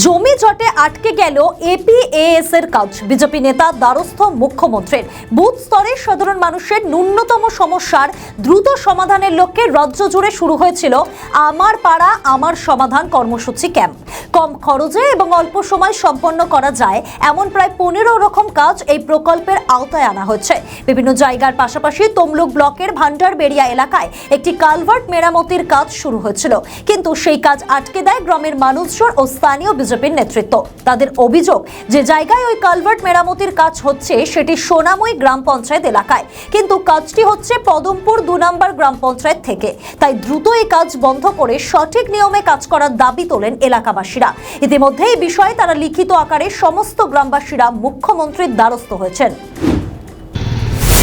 জমি জটে আটকে গেল এপিএএস এর কাজ। বিজেপি নেতা দ্বারস্থ মুখ্যমন্ত্রীর। বুথ স্তরে সাধারণ মানুষের ন্যূনতম সমস্যার দ্রুত সমাধানের লক্ষ্যে রাজ্য জুড়ে শুরু হয়েছিল আমার পাড়া আমার সমাধান কর্মসূচি ক্যাম্প। কম খরচে এবং অল্প সময় সম্পন্ন করা যায় এমন প্রায় 15 রকম কাজ এই প্রকল্পের আওতায় আনা হচ্ছে। বিভিন্ন জায়গার পাশাপাশি তমলুক ব্লকের ভান্ডারবেড়িয়া এলাকায় একটি কালভার্ট মেরামতির কাজ শুরু হয়েছিল, কিন্তু সেই কাজ আটকে দেয় গ্রামের মানুষজন ও স্থানীয় বিজেপির নেতৃত্ব। তাদের অভিযোগ, যে জায়গায় ওই কালভার্ট মেরামতির কাজ হচ্ছে সেটি সোনাময়ী গ্রাম পঞ্চায়েত এলাকায়, কিন্তু কাজটি হচ্ছে পদমপুর 2 নম্বর গ্রাম পঞ্চায়েত থেকে। তাই দ্রুত এই কাজ বন্ধ করে সঠিক নিয়মে কাজ করার দাবি তোলেন এলাকাবাসীরা। ইতিমধ্যে এই বিষয়ে তারা লিখিত আকারে সমস্ত গ্রামবাসীরা মুখ্যমন্ত্রীর দ্বারস্থ হয়েছেন।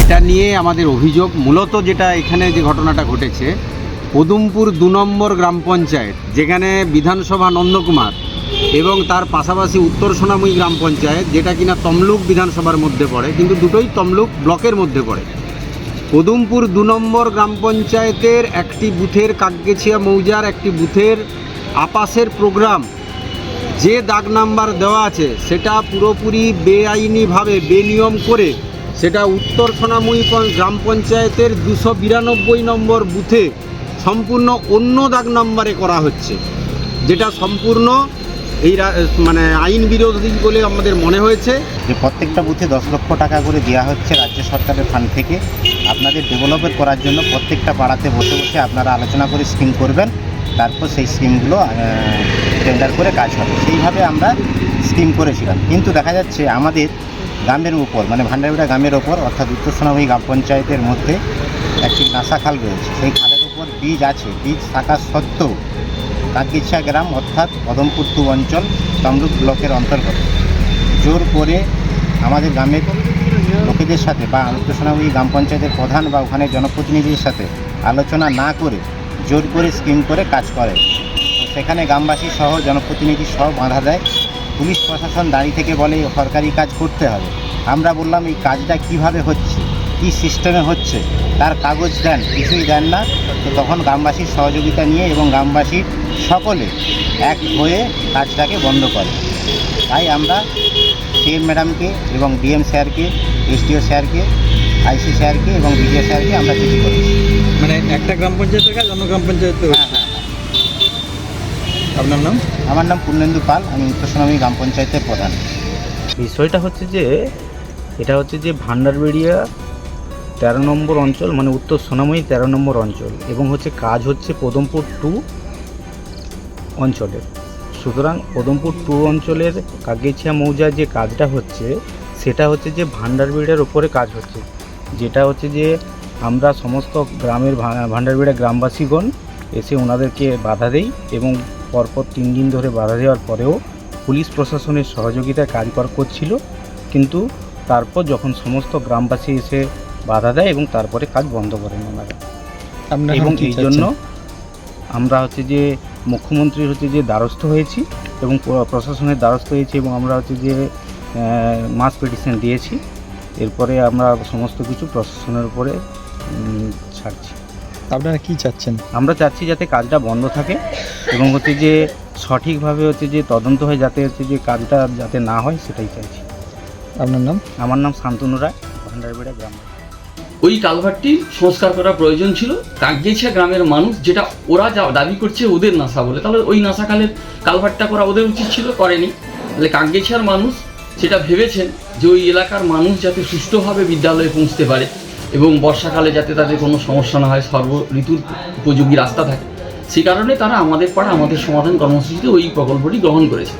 এটা নিয়ে আমাদের অভিযোগ, মূলত যেটা এখানে যে ঘটনাটা ঘটেছে, পদমপুর 2 নম্বর গ্রাম পঞ্চায়েত, যেখানে বিধানসভা নন্দকুমার এবং তার পাশাপাশি উত্তর সোনামুই গ্রাম পঞ্চায়েত, যেটা কিনা তমলুক বিধানসভার মধ্যে পড়ে, কিন্তু দুটোই তমলুক ব্লকের মধ্যে পড়ে। পদমপুর 2 নম্বর গ্রাম পঞ্চায়েতের একটি বুথের কাকগেছিয়া মৌজার একটি বুথের আপাসের প্রোগ্রাম, যে দাগ নাম্বার দেওয়া আছে সেটা পুরোপুরি বেআইনিভাবে বেনিয়ম করে সেটা উত্তর সোনামুই গ্রাম পঞ্চায়েতের 292 নম্বর বুথে সম্পূর্ণ অন্য দাগ নাম্বারে করা হচ্ছে, যেটা সম্পূর্ণ এই আইন বিরোধী বলে আমাদের মনে হয়েছে। যে প্রত্যেকটা বুথে 10 লক্ষ টাকা করে দেওয়া হচ্ছে রাজ্য সরকারের ফান্ড থেকে আপনাদের ডেভেলপের করার জন্য। প্রত্যেকটা পাড়াতে বসে বসে আপনারা আলোচনা করে স্কিম করবেন, তারপর সেই স্কিমগুলো টেন্ডার করে কাজ হবে। সেইভাবে আমরা স্কিম করেছিলাম, কিন্তু দেখা যাচ্ছে আমাদের গ্রামের উপর ভান্ডারবেড়া গ্রামের ওপর, অর্থাৎ উত্তর সোনামুই গ্রাম পঞ্চায়েতের মধ্যে একটি নাসা খাল রয়েছে। সেই খালের উপর বীজ আছে, বীজ থাকা সত্ত্বেও কাকগেছিয়া গ্রাম অর্থাৎ পদমপুর 2 অঞ্চল তমলুক ব্লকের অন্তর্গত জোর করে আমাদের গ্রামের লোকেদের সাথে বা উত্তর সোনামুই গ্রাম পঞ্চায়েতের প্রধান বা ওখানে জনপ্রতিনিধির সাথে আলোচনা না করে জোর করে স্কিম করে কাজ করে। তো সেখানে গ্রামবাসী সহ জনপ্রতিনিধি সহ বাধা দেয়। পুলিশ প্রশাসন দাঁড়িয়ে থেকে বলে সরকারি কাজ করতে হবে। আমরা বললাম এই কাজটা কিভাবে হচ্ছে, কি সিস্টেমে হচ্ছে, তার কাগজ দেন, কিছুই দেন না। তো তখন গ্রামবাসীর সহযোগিতা নিয়ে এবং গ্রামবাসী সকলে এক হয়ে কাজটাকে বন্ধ করে। তাই আমরা সিএম ম্যাডামকে এবং ডিএম স্যারকে, এসডিও স্যারকে, আইসি স্যারকে এবং বিডিও স্যারকে আমরা চিঠি করেছি। একটা গ্রাম পঞ্চায়েতের কাজ অন্য গ্রাম পঞ্চায়েতে। হ্যাঁ। আপনার নাম? আমার নাম পূর্ণেন্দু পাল, আমি উত্তর সোনামুই গ্রাম পঞ্চায়েতের প্রধান। বিষয়টা হচ্ছে যে এটা হচ্ছে যে ভান্ডারবেড়িয়া 13 নম্বর অঞ্চল, উত্তর সোনামুই 13 নম্বর অঞ্চল, এবং হচ্ছে কাজ হচ্ছে পদমপুর 2 অঞ্চলের। সুতরাং পদমপুর 2 অঞ্চলের কাকগেছিয়া মৌজার যে কাজটা হচ্ছে সেটা হচ্ছে যে ভান্ডারবেড়িয়ার ওপরে কাজ হচ্ছে, যেটা হচ্ছে যে আমরা সমস্ত গ্রামের ভান্ডারবেড়িয়া গ্রামবাসীগণ এসে ওনাদেরকে বাধা দেই, এবং পরপর 3 দিন ধরে বাধা দেওয়ার পরেও পুলিশ প্রশাসনের সহযোগিতায় কাজ করছিল, কিন্তু তারপর যখন সমস্ত গ্রামবাসী এসে বাধা দেয় এবং তারপরে কাজ বন্ধ করেন ওনারা। এবং এই জন্য আমরা হচ্ছে যে মুখ্যমন্ত্রীর হচ্ছে যে দ্বারস্থ হয়েছি এবং প্রশাসনের দ্বারস্থ হয়েছি, এবং আমরা হচ্ছে যে মাস পিটিশন দিয়েছি। এরপরে আমরা সমস্ত কিছু প্রশাসনের উপরে ছাড়ছি। আপনারা কি চাচ্ছেন? আমরা চাচ্ছি যাতে কাজটা বন্ধ থাকে এবং হচ্ছে যে সঠিকভাবে হচ্ছে যে তদন্ত হয়, যাতে হচ্ছে যে কাজটা যাতে না হয়, সেটাই চাইছি। আপনার নাম? আমার নাম শান্তনু রায়, ভান্ডারবেড়া গ্রাম। ওই কালভার্টটি সংস্কার করার প্রয়োজন ছিল। কাকগেছিয়া গ্রামের মানুষ, যেটা ওরা যা দাবি করছে ওদের নাসা বলে, তাহলে ওই নাসা খালের কালভার্টটা করা ওদের উচিত ছিল, করেনি। তাহলে কাকগেছিয়ার মানুষ সেটা ভেবেছেন যে ওই এলাকার মানুষ যাতে সুষ্ঠুভাবে বিদ্যালয়ে পৌঁছতে পারে এবং বর্ষাকালে যাতে তাদের কোনো সমস্যা না হয়, সর্ব ঋতুর উপযোগী রাস্তা থাকে, সেই কারণে তারা আমাদের পাড়া আমাদের সমাধান কর্মসূচিতে ওই প্রকল্পটি গ্রহণ করেছে।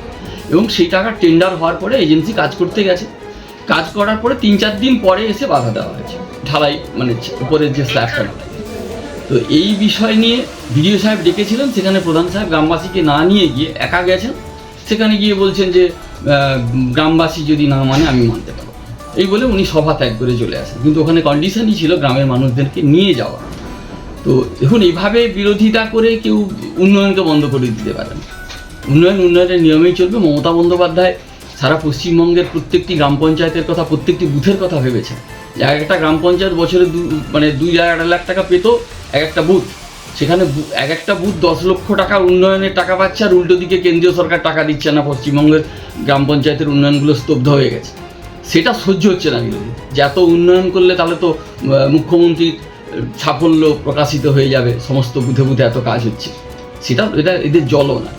এবং সেই টাকা টেন্ডার হওয়ার পরে এজেন্সি কাজ করতে গেছে, কাজ করার পরে 3-4 দিন পরে এসে বাধা দেওয়া হয়েছে, ঢালাই উপরের যে স্ল্যাবটা ঢালাই। তো এই বিষয় নিয়ে বিডিও সাহেব ডেকেছিলেন, সেখানে প্রধান সাহেব গ্রামবাসীকে না নিয়ে গিয়ে একা গেছেন। সেখানে গিয়ে বলছেন যে গ্রামবাসী যদি না মানে আমি মানতে পারবো, এই বলে উনি সভা ত্যাগ করে চলে আসেন। কিন্তু ওখানে কন্ডিশনই ছিল গ্রামের মানুষদেরকে নিয়ে যাওয়া। তো এখন এইভাবে বিরোধিতা করে কেউ উন্নয়নকে বন্ধ করে দিতে পারে না। উন্নয়নের নিয়মেই চলবে। মমতা বন্দ্যোপাধ্যায় সারা পশ্চিমবঙ্গের প্রত্যেকটি গ্রাম পঞ্চায়েতের কথা, প্রত্যেকটি বুথের কথা ভেবেছেন। এক একটা গ্রাম পঞ্চায়েত বছরে 2-2.5 লাখ টাকা পেত এক একটা বুথ, সেখানে এক একটা বুথ 10 লক্ষ টাকা উন্নয়নের টাকা পাচ্ছে, আর উল্টো দিকে কেন্দ্রীয় সরকার টাকা দিচ্ছে না, পশ্চিমবঙ্গের গ্রাম পঞ্চায়েতের উন্নয়নগুলো স্তব্ধ হয়ে গেছে। সেটা সহ্য হচ্ছে না বিরোধী, যে এত উন্নয়ন করলে তাহলে তো মুখ্যমন্ত্রীর সাফল্য প্রকাশিত হয়ে যাবে, সমস্ত বুথে বুথে এত কাজ হচ্ছে, এটা এদের জলও না।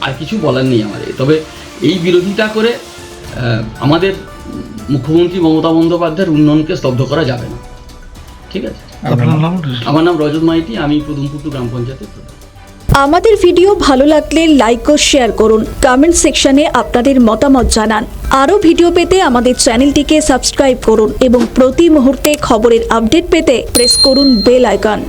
আর কিছু বলার নেই আমাদের। তবে এই বিরোধিতা করে আমাদের মুখ্যমন্ত্রী মমতা বন্দ্যোপাধ্যায়ের উন্নয়নকে স্তব্ধ করা যাবে না। ঠিক আছে, আমার নাম রজত মাইতি, আমি পদমপুর গ্রাম পঞ্চায়েতের প্রধান। আমাদের ভিডিও ভালো লাগলে লাইক ও শেয়ার করুন, কমেন্ট সেকশনে আপনাদের মতামত জানান। আরও ভিডিও পেতে আমাদের চ্যানেলটিকে সাবস্ক্রাইব করুন এবং প্রতি মুহূর্তে খবরের আপডেট পেতে প্রেস করুন বেল আইকন।